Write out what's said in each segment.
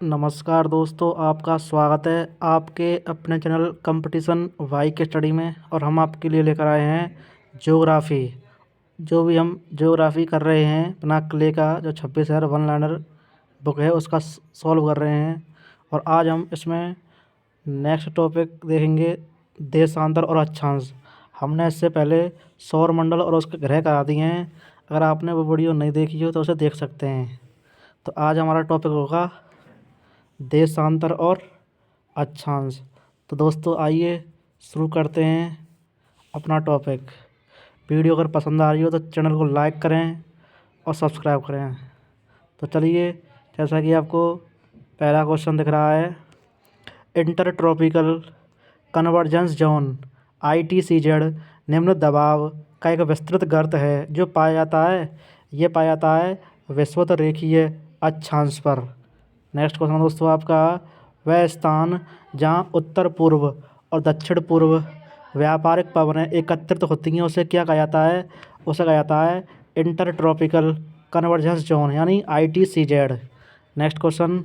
नमस्कार दोस्तों, आपका स्वागत है आपके अपने चैनल कंपटीशन वाई के स्टडी में। और हम आपके लिए लेकर आए हैं ज्योग्राफ़ी। जो भी हम ज्योग्राफ़ी कर रहे हैं अपना क्ले का जो 26 है वन लाइनर बुक है उसका सॉल्व कर रहे हैं। और आज हम इसमें नेक्स्ट टॉपिक देखेंगे देशांतर और अक्षांश। हमने इससे पहले सौर मंडल और उसके ग्रह करा दिए हैं। अगर आपने वो वीडियो नहीं देखी हो तो उसे देख सकते हैं। तो आज हमारा टॉपिक होगा देशांतर और अक्षांश। तो दोस्तों आइए शुरू करते हैं अपना टॉपिक। वीडियो अगर पसंद आ रही हो तो चैनल को लाइक करें और सब्सक्राइब करें। तो चलिए, जैसा कि आपको पहला क्वेश्चन दिख रहा है, inter tropical convergence zone ITCZ निम्न दबाव का एक विस्तृत गर्त है जो ये पाया जाता है विषुवत रेखीय अक्षांश पर। नेक्स्ट क्वेश्चन दोस्तों आपका, वह स्थान जहाँ उत्तर पूर्व और दक्षिण पूर्व व्यापारिक पवनें एकत्रित होती हैं उसे क्या कहा जाता है? उसे कहा जाता है इंटर ट्रॉपिकल कन्वर्जेंस जोन यानी ITCZ। Next question,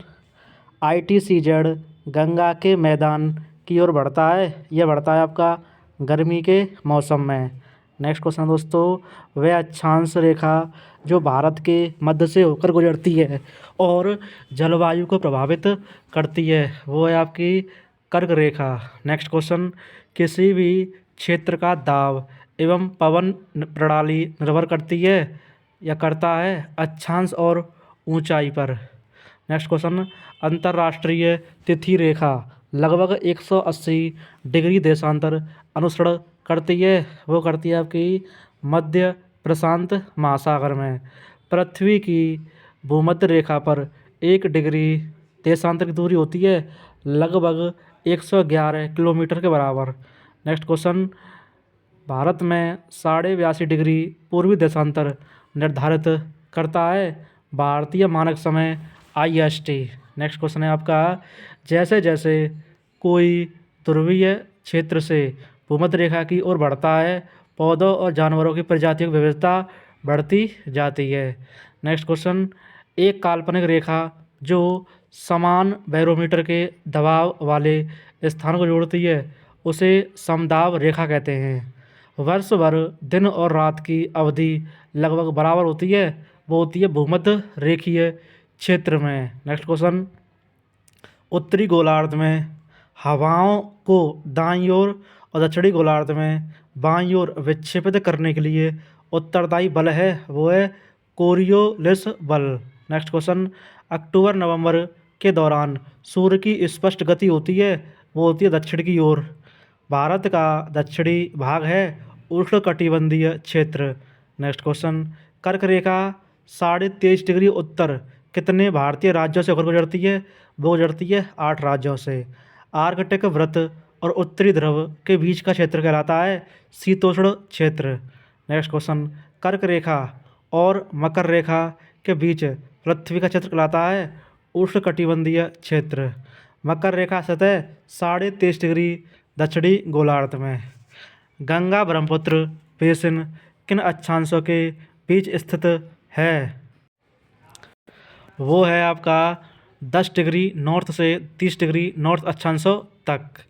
ITCZ Ganga के मैदान की ओर बढ़ता है। यह बढ़ता है आपका गर्मी के मौसम में। नेक्स्ट क्वेश्चन दोस्तों, वह अक्षांश रेखा जो भारत के मध्य से होकर गुजरती है और जलवायु को प्रभावित करती है वो है आपकी कर्क रेखा। नेक्स्ट क्वेश्चन, किसी भी क्षेत्र का दाब एवं पवन प्रणाली निर्भर करती है या करता है अक्षांश और ऊंचाई पर। नेक्स्ट क्वेश्चन, अंतर्राष्ट्रीय तिथि रेखा लगभग 180 डिग्री देशांतर अनुसरण करती है। वो करती है आपकी मध्य प्रशांत महासागर में। पृथ्वी की भूमध्य रेखा पर 1 डिग्री देशांतर की दूरी होती है लगभग 111 किलोमीटर के बराबर। नेक्स्ट क्वेश्चन, भारत में 82.5 डिग्री पूर्वी देशांतर निर्धारित करता है भारतीय मानक समय IST। नेक्स्ट क्वेश्चन है आपका, जैसे जैसे कोई ध्रुवीय क्षेत्र से भूमध्य रेखा की ओर बढ़ता है पौधों और जानवरों की प्रजातियों की विविधता बढ़ती जाती है। नेक्स्ट क्वेश्चन, एक काल्पनिक रेखा जो समान बैरोमीटर के दबाव वाले स्थान को जोड़ती है उसे समदाब रेखा कहते हैं। वर्ष भर दिन और रात की अवधि लगभग बराबर होती है, वो होती है भूमध्य रेखीय क्षेत्र में। नेक्स्ट क्वेश्चन, उत्तरी गोलार्ध में हवाओं को दाईं ओर और दक्षिणी गोलार्ध में बाईं ओर विक्षेपित करने के लिए उत्तरदायी बल है वो है कोरियोलिस बल। नेक्स्ट क्वेश्चन, अक्टूबर नवंबर के दौरान सूर्य की स्पष्ट गति होती है, वो होती है दक्षिण की ओर। भारत का दक्षिणी भाग है उष्णकटिबंधीय क्षेत्र। नेक्स्ट क्वेश्चन, कर्क रेखा 23.5 डिग्री उत्तर कितने भारतीय राज्यों से होकर गुजरती है? वो गुजरती है 8 राज्यों से। आर्कटिक वृत्त और उत्तरी ध्रुव के बीच का क्षेत्र कहलाता है शीतोष्ण क्षेत्र। नेक्स्ट क्वेश्चन, कर्क रेखा और मकर रेखा के बीच पृथ्वी का क्षेत्र कहलाता है उष्णकटिबंधीय क्षेत्र। मकर रेखा सतह 23.5 डिग्री दक्षिणी गोलार्ध में। गंगा ब्रह्मपुत्र बेसिन किन अक्षांशों के बीच स्थित है? वो है आपका 10 डिग्री नॉर्थ से 30 डिग्री नॉर्थ अक्षांशों तक।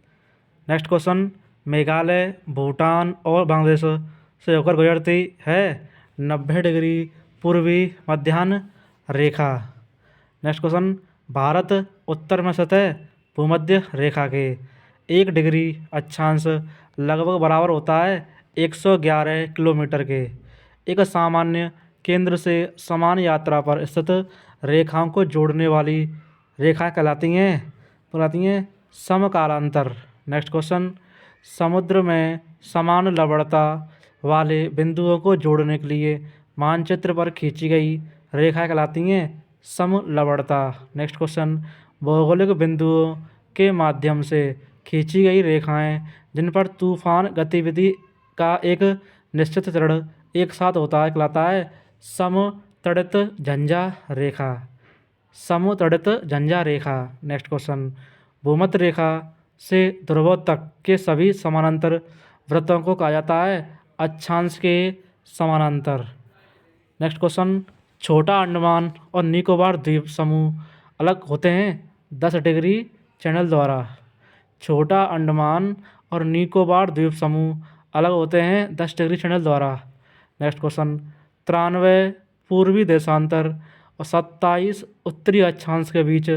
नेक्स्ट क्वेश्चन, मेघालय भूटान और बांग्लादेश से होकर गुजरती है 90 डिग्री पूर्वी मध्याह्न रेखा। नेक्स्ट क्वेश्चन, भारत उत्तर में सतह भूमध्य रेखा के 1 डिग्री अक्षांश लगभग बराबर होता है 111 किलोमीटर के। एक सामान्य केंद्र से समान यात्रा पर स्थित रेखाओं को जोड़ने वाली रेखा कहलाती हैं समकालांतर। नेक्स्ट क्वेश्चन, समुद्र में समान लवणता वाले बिंदुओं को जोड़ने के लिए मानचित्र पर खींची गई रेखा कहलाती हैं समलवणता। नेक्स्ट क्वेश्चन, भौगोलिक बिंदुओं के माध्यम से खींची गई रेखाएं जिन पर तूफान गतिविधि का एक निश्चित चरण एक साथ होता है कहलाता है समतड़ित झंझा रेखा। समतड़ित झंझा रेखा। नेक्स्ट क्वेश्चन, भूमध्य रेखा से ध्रुवों तक के सभी समानांतर वृत्तों को कहा जाता है अक्षांश के समानांतर। नेक्स्ट क्वेश्चन, छोटा अंडमान और निकोबार द्वीप समूह अलग होते हैं 10 डिग्री चैनल द्वारा। छोटा अंडमान और निकोबार द्वीप समूह अलग होते हैं 10 डिग्री चैनल द्वारा। नेक्स्ट क्वेश्चन, 93 पूर्वी देशांतर और 27 उत्तरी अक्षांश के बीच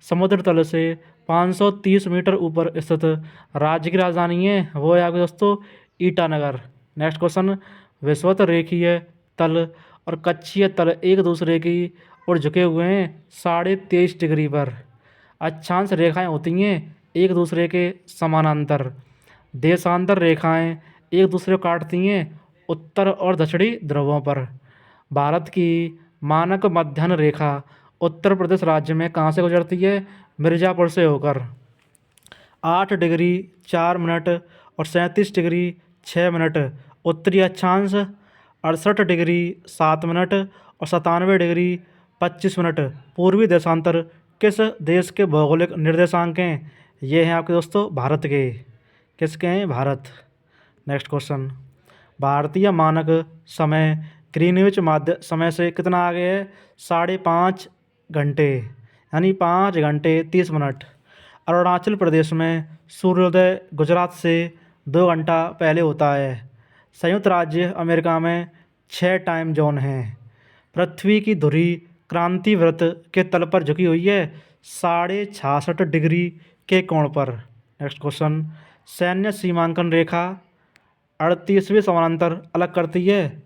समुद्र तल से 530 मीटर ऊपर स्थित राज्य की राजधानी है, वो है आपके दोस्तों ईटानगर। नेक्स्ट क्वेश्चन, विषुवत रेखीय तल और कक्षीय तल एक दूसरे की ओर झुके हुए हैं 23.5 डिग्री पर। अक्षांश रेखाएं होती हैं एक दूसरे के समानांतर। देशांतर रेखाएं एक दूसरे को काटती हैं उत्तर और दक्षिणी ध्रुवों पर। भारत की मानक मध्याह्न रेखा उत्तर प्रदेश राज्य में कहाँ से गुजरती है? मिर्ज़ापुर से होकर। 8 डिग्री 4 मिनट और 37 डिग्री 6 मिनट उत्तरी अक्षांश, 68 डिग्री 7 मिनट और 97 डिग्री 25 मिनट पूर्वी देशांतर किस देश के भौगोलिक निर्देशांक हैं? ये हैं आपके दोस्तों भारत के। किसके हैं? भारत। नेक्स्ट क्वेश्चन, भारतीय मानक समय ग्रीनविच माध्य समय से कितना आगे है? 5.5 घंटे, यानी 5 घंटे 30 मिनट। अरुणाचल प्रदेश में सूर्योदय गुजरात से 2 घंटा पहले होता है। संयुक्त राज्य अमेरिका में 6 टाइम जोन हैं। पृथ्वी की धुरी क्रांति वृत्त के तल पर झुकी हुई है 66.5 डिग्री के कोण पर। नेक्स्ट क्वेश्चन, सैन्य सीमांकन रेखा 38वें समानांतर अलग करती है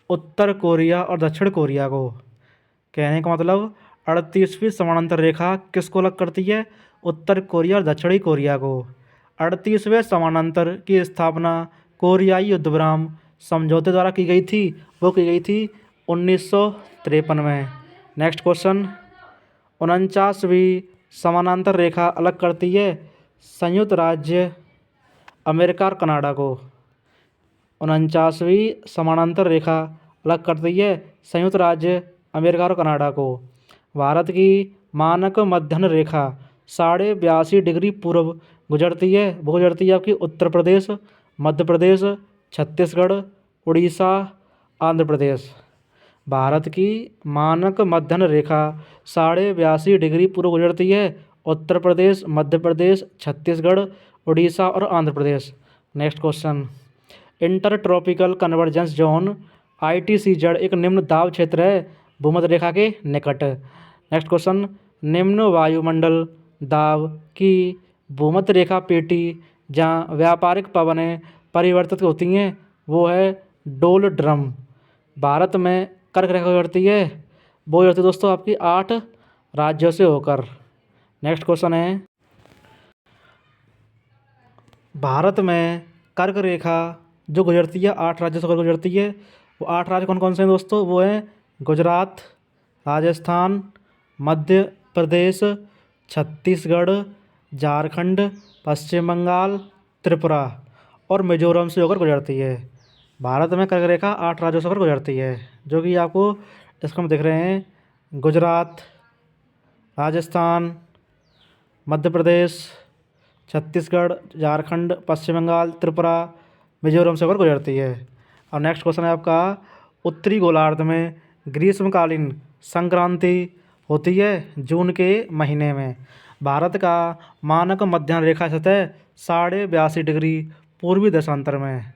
उत्तर कोरिया और दक्षिण कोरिया को। कहने का मतलब 38वीं समानांतर रेखा किसको अलग करती है? उत्तर कोरिया और दक्षिणी कोरिया को। 38वें समानांतर की स्थापना कोरियाई युद्ध विराम समझौते द्वारा की गई थी, वो की गई थी 1953 में। नेक्स्ट क्वेश्चन, 49वीं समानांतर रेखा अलग करती है संयुक्त राज्य अमेरिका और कनाडा को। 49वीं समानांतर रेखा अलग करती है संयुक्त राज्य अमेरिका और कनाडा को। भारत की मानक मध्याह्न रेखा 82.5 डिग्री पूर्व गुजरती है, वो गुजरती है आपकी उत्तर प्रदेश, मध्य प्रदेश, छत्तीसगढ़, उड़ीसा, आंध्र प्रदेश। भारत की मानक मध्याह्न रेखा 82.5 डिग्री पूर्व गुजरती है उत्तर प्रदेश, मध्य प्रदेश, छत्तीसगढ़, उड़ीसा और Andhra Pradesh. Next question, inter tropical convergence zone ITCZ एक निम्न दाब क्षेत्र है भूमध्य रेखा के निकट। नेक्स्ट क्वेश्चन, निम्न वायुमंडल दाब की भूमध्य रेखा पेटी जहाँ व्यापारिक पवनें परिवर्तित होती हैं वो है डोल ड्रम। भारत में कर्क रेखा गुजरती है, वो गुजरती है दोस्तों आपकी 8 राज्यों से होकर। नेक्स्ट क्वेश्चन है, भारत में कर्क रेखा जो गुजरती है 8 राज्यों से होकर गुजरती है, वो 8 राज्य कौन कौन से हैं दोस्तों? वो हैं गुजरात, राजस्थान, मध्य प्रदेश, छत्तीसगढ़, झारखंड, पश्चिम बंगाल, त्रिपुरा और मिजोरम से होकर गुजरती है। भारत में कर्क रेखा 8 राज्यों से होकर गुजरती है, जो कि आपको इसको हम दिख रहे हैं गुजरात, राजस्थान, मध्य प्रदेश, छत्तीसगढ़, झारखंड, पश्चिम बंगाल, त्रिपुरा, मिजोरम से होकर गुजरती है। और नेक्स्ट क्वेश्चन है आपका, उत्तरी गोलार्ध में ग्रीष्मकालीन संक्रांति होती है जून के महीने में। भारत का मानक मध्याह्न रेखा सतह 82.5 डिग्री पूर्वी देशांतर में।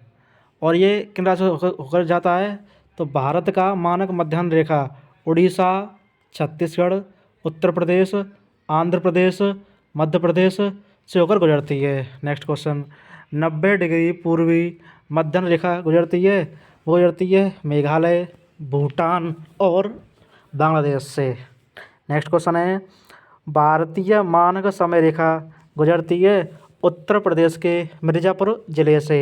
और ये किन राज्यों से होकर जाता है? तो भारत का मानक मध्याह्न रेखा उड़ीसा, छत्तीसगढ़, उत्तर प्रदेश, आंध्र प्रदेश, मध्य प्रदेश से होकर गुजरती है। नेक्स्ट क्वेश्चन, 90 डिग्री पूर्वी मध्याह्न रेखा गुजरती है, वो गुजरती है मेघालय, भूटान और बांग्लादेश से। नेक्स्ट क्वेश्चन है, भारतीय मानक समय रेखा गुजरती है उत्तर प्रदेश के मिर्ज़ापुर जिले से।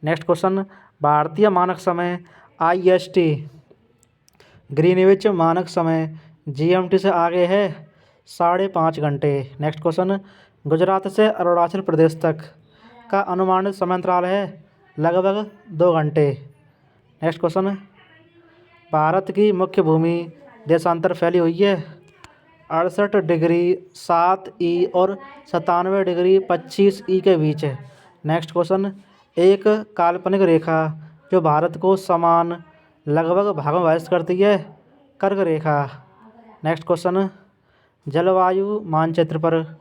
नेक्स्ट क्वेश्चन, भारतीय मानक समय IST ग्रीनविच मानक समय GMT से आगे है 5.5 घंटे। नेक्स्ट क्वेश्चन, गुजरात से अरुणाचल प्रदेश तक का अनुमानित समय अंतराल है लगभग 2 घंटे। नेक्स्ट क्वेश्चन, भारत की मुख्य भूमि देशांतर फैली हुई है 68 डिग्री 7 ई और 97 डिग्री 25 ई के बीच है। नेक्स्ट क्वेश्चन, एक काल्पनिक रेखा जो भारत को समान लगभग भागों में विभाजित करती है कर्क रेखा। नेक्स्ट क्वेश्चन, जलवायु मानचित्र पर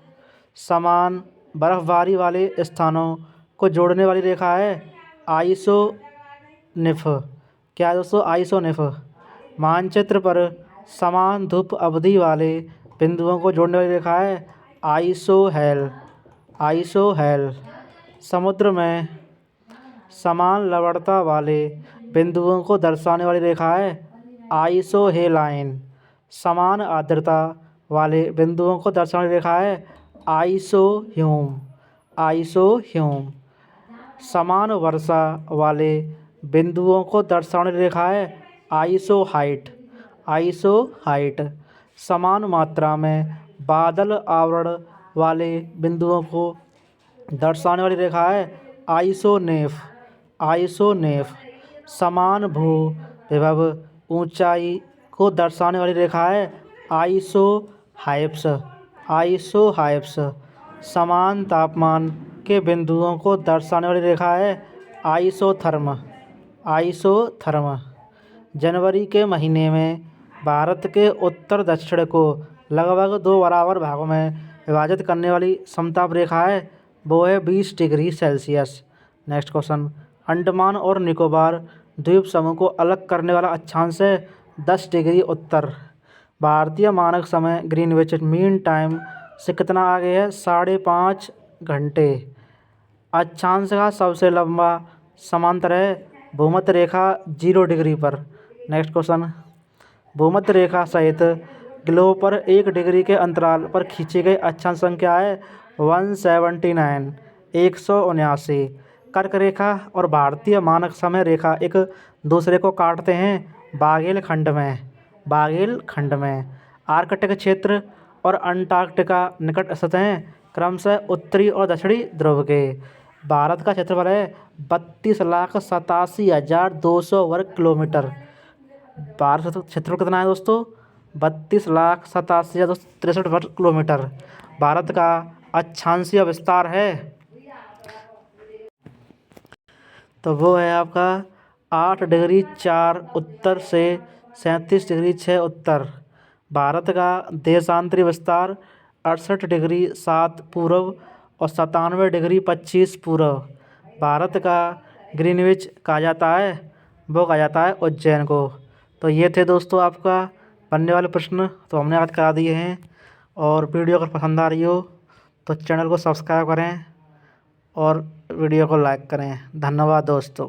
समान बर्फबारी वाले स्थानों को जोड़ने वाली रेखा है आइसोनिफ। क्या है दोस्तों? आइसोनिफ। मानचित्र पर समान धूप अवधि वाले बिंदुओं को जोड़ने वाली रेखा है आइसोहेल। आइसोहेल। समुद्र में समान लवणता वाले बिंदुओं को दर्शाने वाली रेखा है आइसोहेलाइन। समान आर्द्रता वाले बिंदुओं को दर्शाने वाली रेखा है आइसोह्यूम। आइसोह्यूम। समान वर्षा वाले बिंदुओं को दर्शाने वाली रेखा है आइसोहाइट। आइसोहाइट। समान मात्रा में बादल आवरण वाले बिंदुओं को दर्शाने वाली रेखा है आइसोनेफ। आइसोनेफ। समान भू विभव ऊंचाई को दर्शाने वाली रेखा है आइसोहाइप्स। आइसोहाइप्स। समान तापमान के बिंदुओं को दर्शाने वाली रेखा है आइसोथर्म। आइसोथर्म। जनवरी के महीने में भारत के उत्तर दक्षिण को लगभग 2 बराबर भागों में विभाजित करने वाली समताप रेखा है, वो है 20 degree Celsius. Next question. Andaman और निकोबार द्वीप समूह को अलग करने वाला अक्षांश है 10 डिग्री उत्तर। भारतीय मानक समय ग्रीनविच मीन टाइम से कितना आगे है? 5.5 घंटे। अक्षांश का सबसे लंबा समांतर है भूमध्य रेखा 0 डिग्री पर। Next question. भूमध्य रेखा सहित ग्लोब पर 1 डिग्री के अंतराल पर खींची गई अक्षांश संख्या है 179 179। कर्क रेखा और भारतीय मानक समय रेखा एक दूसरे को काटते हैं बागेल खंड में। बागेल खंड में। आर्कटिक क्षेत्र और अंटार्कटिका निकट स्थित हैं क्रमशः उत्तरी और दक्षिणी ध्रुव के। भारत का क्षेत्रफल है 32,87,200 वर्ग किलोमीटर। भारत क्षेत्रफल कितना है दोस्तों? 32,87,263 वर्ग किलोमीटर भारत का अक्षांशीय विस्तार है। तो वो है आपका 8 डिग्री 4 उत्तर से 37 डिग्री 6 उत्तर। भारत का देशांतरी विस्तार 68 डिग्री 7 पूर्व और 97 डिग्री 25 पूर्व। भारत का ग्रीनविच कहा जाता है, वो कहा जाता है उज्जैन को। तो ये थे दोस्तों आपका बनने वाले प्रश्न, तो हमने याद करा दिए हैं। और वीडियो अगर पसंद आ रही हो तो चैनल को सब्सक्राइब करें और वीडियो को लाइक करें। धन्यवाद दोस्तों।